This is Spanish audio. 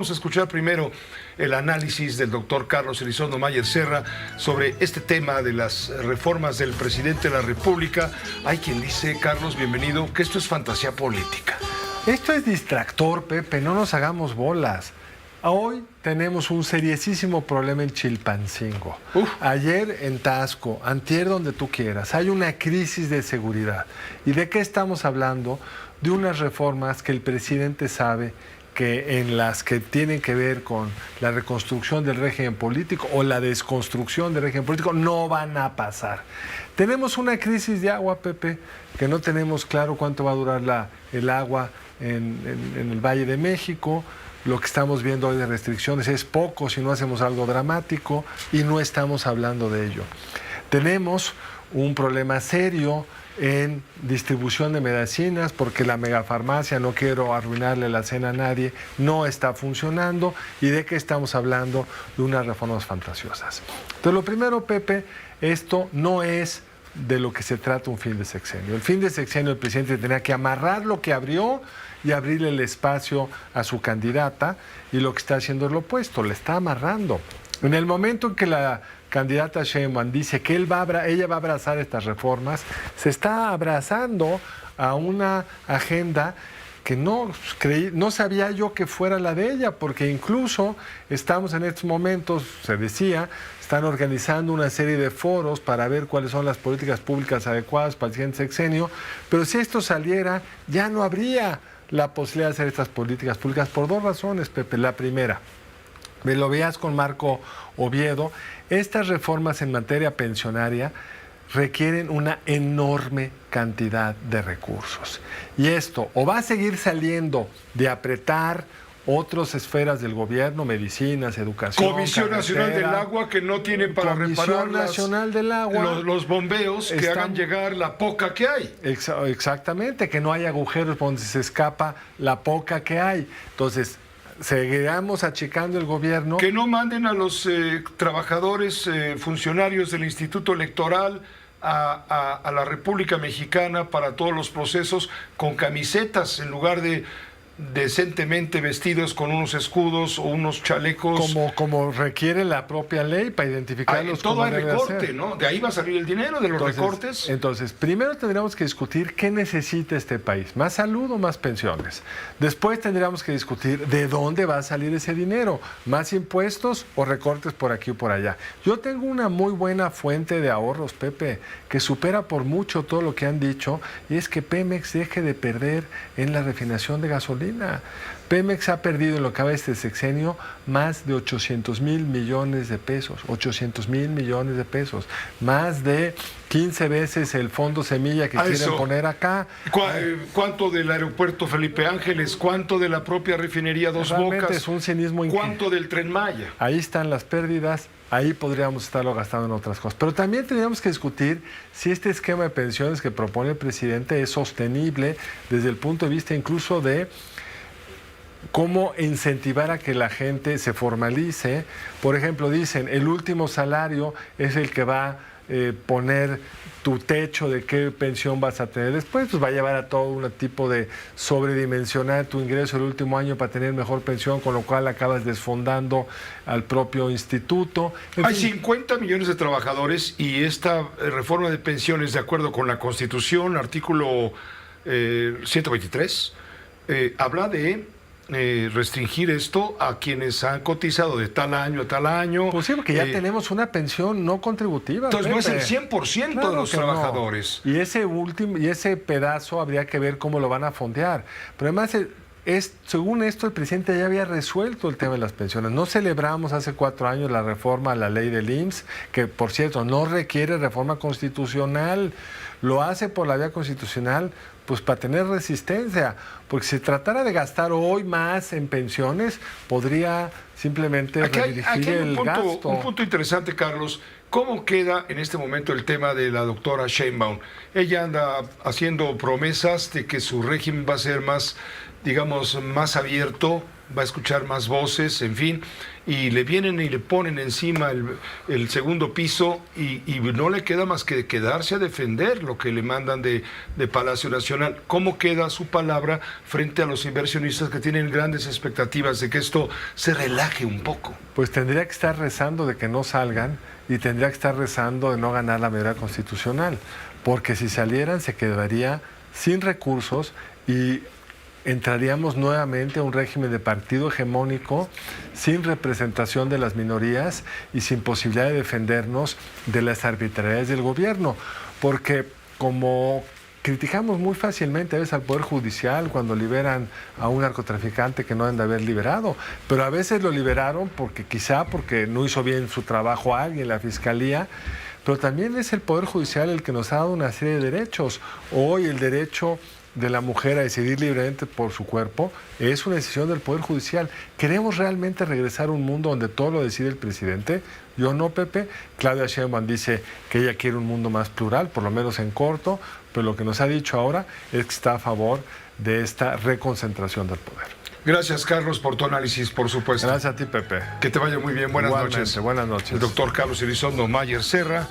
Vamos a escuchar primero el análisis del doctor Carlos Elizondo Mayer Serra sobre este tema de las reformas del presidente de la República. Hay quien dice, Carlos, bienvenido, que esto es fantasía política. Esto es distractor, Pepe, no nos hagamos bolas. Hoy tenemos un seriosísimo problema en Chilpancingo. Ayer en Taxco, antier donde tú quieras, hay una crisis de seguridad. ¿Y de qué estamos hablando? De unas reformas que el presidente sabe que en las que tienen que ver con la reconstrucción del régimen político o la desconstrucción del régimen político no van a pasar. Tenemos una crisis de agua, Pepe, que no tenemos claro cuánto va a durar el agua en el Valle de México. Lo que estamos viendo hoy de restricciones es poco si no hacemos algo dramático y no estamos hablando de ello. Tenemos un problema serio en distribución de medicinas porque la megafarmacia, no quiero arruinarle la cena a nadie, no está funcionando. ¿Y de qué estamos hablando? De unas reformas fantasiosas. Entonces, lo primero, Pepe, esto no es de lo que se trata un fin de sexenio. El fin de sexenio el presidente tenía que amarrar lo que abrió y abrirle el espacio a su candidata, y lo que está haciendo es lo opuesto, le está amarrando. En el momento en que la candidata Sheinbaum dice que ella va a abrazar estas reformas, se está abrazando a una agenda que no sabía yo que fuera la de ella, porque incluso estamos en estos momentos, se decía, están organizando una serie de foros para ver cuáles son las políticas públicas adecuadas para el siguiente sexenio, pero si esto saliera, ya no habría la posibilidad de hacer estas políticas públicas por dos razones, Pepe. La primera, me lo veías con Marco Oviedo, estas reformas en materia pensionaria requieren una enorme cantidad de recursos. Y esto o va a seguir saliendo de apretar otras esferas del gobierno, medicinas, educación, Comisión Nacional del Agua, que no tiene para reparar Nacional del Agua, los bombeos que hagan llegar la poca que hay. Exactamente, que no hay agujeros donde se escapa la poca que hay. Entonces, seguiremos achicando el gobierno. Que no manden a los trabajadores, funcionarios del Instituto Electoral a la República Mexicana para todos los procesos con camisetas en lugar de decentemente vestidos con unos escudos o unos chalecos. Como requiere la propia ley para identificarlos. Todo hay recorte, ¿no? De ahí va a salir el dinero, de los recortes. Entonces, primero tendríamos que discutir qué necesita este país, más salud o más pensiones. Después tendríamos que discutir de dónde va a salir ese dinero, más impuestos o recortes por aquí o por allá. Yo tengo una muy buena fuente de ahorros, Pepe, que supera por mucho todo lo que han dicho, y es que Pemex deje de perder en la refinación de gasolina. Pemex ha perdido en lo que va este sexenio más de 800,000 millones de pesos, 800,000 millones de pesos, más de 15 veces el fondo semilla que quieren poner acá. ¿Cuánto del aeropuerto Felipe Ángeles? ¿Cuánto de la propia refinería Dos Bocas? Es un cinismo ¿Cuánto del Tren Maya? Ahí están las pérdidas. Ahí podríamos estarlo gastando en otras cosas. Pero también tendríamos que discutir si este esquema de pensiones que propone el presidente es sostenible desde el punto de vista incluso de cómo incentivar a que la gente se formalice. Por ejemplo, dicen, el último salario es el que va a poner tu techo de qué pensión vas a tener después, pues va a llevar a todo un tipo de sobredimensionar tu ingreso el último año para tener mejor pensión, con lo cual acabas desfondando al propio instituto. Hay 50 millones de trabajadores y esta reforma de pensiones, de acuerdo con la Constitución, artículo 123, habla de restringir esto a quienes han cotizado de tal año a tal año. Pues sí, porque ya tenemos una pensión no contributiva. Entonces no es el 100% de los trabajadores. No. Y ese pedazo habría que ver cómo lo van a fondear. Pero además, según esto, el presidente ya había resuelto el tema de las pensiones. No celebramos hace 4 años la reforma a la ley del IMSS, que por cierto no requiere reforma constitucional. Lo hace por la vía constitucional, pues para tener resistencia, porque si tratara de gastar hoy más en pensiones, podría simplemente redirigir el gasto. Un punto interesante, Carlos. ¿Cómo queda en este momento el tema de la doctora Sheinbaum? Ella anda haciendo promesas de que su régimen va a ser más, digamos, más abierto, va a escuchar más voces, en fin, y le vienen y le ponen encima el segundo piso y no le queda más que quedarse a defender lo que le mandan de Palacio Nacional. ¿Cómo queda su palabra frente a los inversionistas que tienen grandes expectativas de que esto se relaje un poco? Pues tendría que estar rezando de que no salgan y tendría que estar rezando de no ganar la mayoría constitucional, porque si salieran se quedaría sin recursos y entraríamos nuevamente a un régimen de partido hegemónico sin representación de las minorías y sin posibilidad de defendernos de las arbitrariedades del gobierno, porque como criticamos muy fácilmente a veces al Poder Judicial cuando liberan a un narcotraficante que no deben de haber liberado, pero a veces lo liberaron porque no hizo bien su trabajo alguien, la Fiscalía, pero también es el Poder Judicial el que nos ha dado una serie de derechos. Hoy el derecho de la mujer a decidir libremente por su cuerpo es una decisión del Poder Judicial. ¿Queremos realmente regresar a un mundo donde todo lo decide el presidente? Yo no, Pepe. Claudia Sheinbaum dice que ella quiere un mundo más plural, por lo menos en corto, pero lo que nos ha dicho ahora es que está a favor de esta reconcentración del poder. Gracias, Carlos, por tu análisis, por supuesto. Gracias a ti, Pepe. Que te vaya muy bien. Buenas Igualmente, noches. buenas noches. El doctor Carlos Elizondo Mayer Serra.